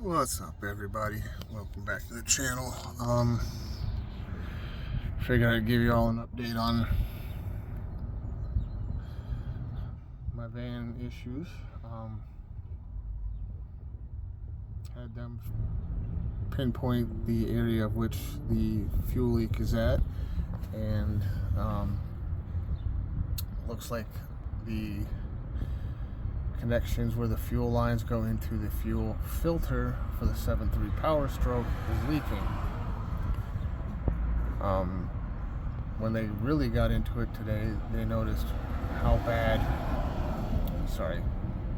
What's up, everybody? Welcome back to the channel. Figured I'd give you all an update on my van issues. Had them pinpoint the area of which the fuel leak is at, and looks like the connections where the fuel lines go into the fuel filter for the 7.3 Power Stroke is leaking. When they really got into it today, they noticed how bad, sorry,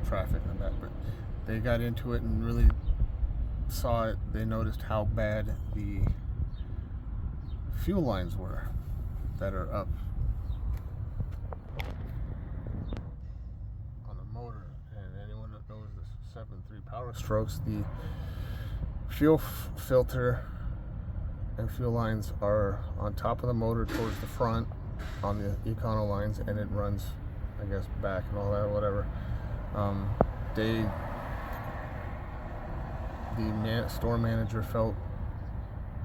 traffic on that, but they got into it and really saw it. They noticed how bad the fuel lines were that are up on the motor. And anyone that knows the 7.3 Power Strokes, the fuel filter and fuel lines are on top of the motor towards the front on the econo lines, and it runs, I guess, back and all that, whatever. The store manager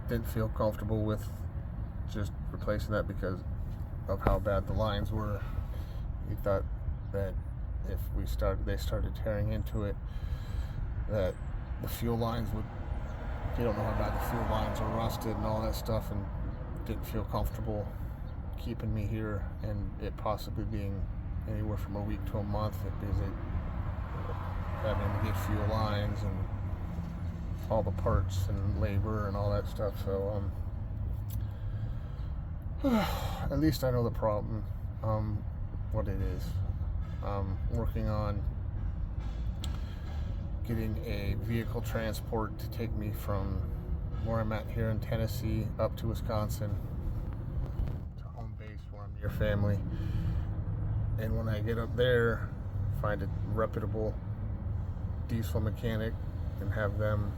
didn't feel comfortable with just replacing that because of how bad the lines were. He thought that if they started tearing into it, that the fuel lines would, you don't know how bad the fuel lines are rusted and all that stuff, and didn't feel comfortable keeping me here and it possibly being anywhere from a week to a month because having to get fuel lines and all the parts and labor and all that stuff. So at least I know the problem, what it is. Working on getting a vehicle transport to take me from where I'm at here in Tennessee up to Wisconsin, to home base where I'm near family. And when I get up there, find a reputable diesel mechanic and have them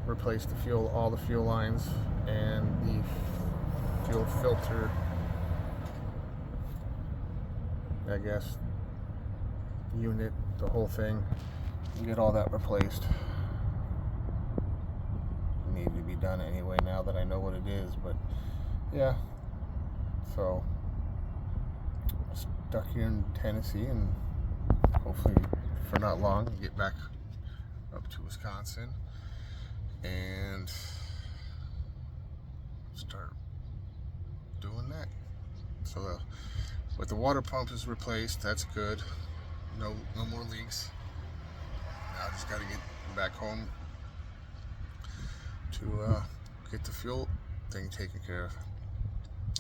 replace all the fuel lines and the fuel filter, I guess, unit, the whole thing, and get all that replaced. Needed to be done anyway now that I know what it is, but yeah, so stuck here in Tennessee, and hopefully for not long get back up to Wisconsin and start doing that. So with the water pump is replaced, that's good. No more leaks. Now I just got to get back home to get the fuel thing taken care of.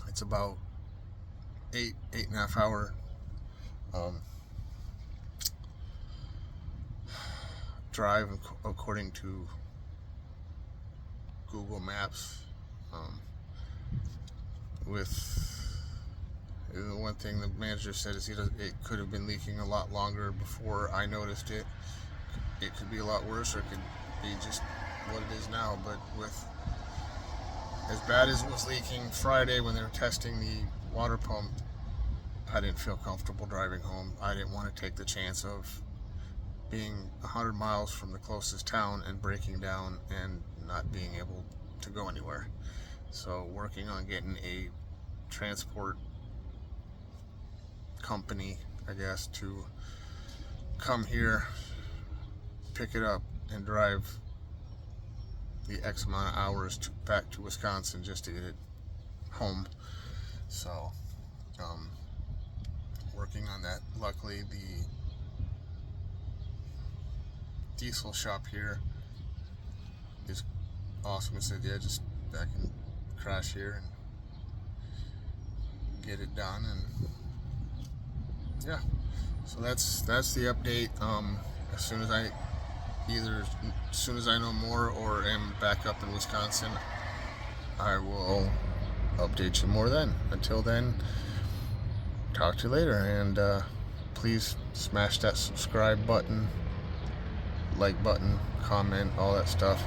It's about 8.5 hour drive according to Google Maps. The one thing the manager said is it could have been leaking a lot longer before I noticed it. It could be a lot worse, or it could be just what it is now. But with as bad as it was leaking Friday when they were testing the water pump, I didn't feel comfortable driving home. I didn't want to take the chance of being 100 miles from the closest town and breaking down and not being able to go anywhere. So working on getting a transport company, I guess, to come here, pick it up, and drive the X amount of hours back to Wisconsin just to get it home. So working on that. Luckily the diesel shop here is awesome. It said, yeah, just I can crash here and get it done, and yeah, so that's the update. As soon as I know more or am back up in Wisconsin, I will update you more then. Until then, talk to you later, and please smash that subscribe button, like button, comment, all that stuff.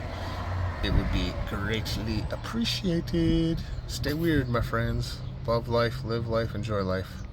It would be greatly appreciated. Stay weird, my friends. Love life, live life, enjoy life.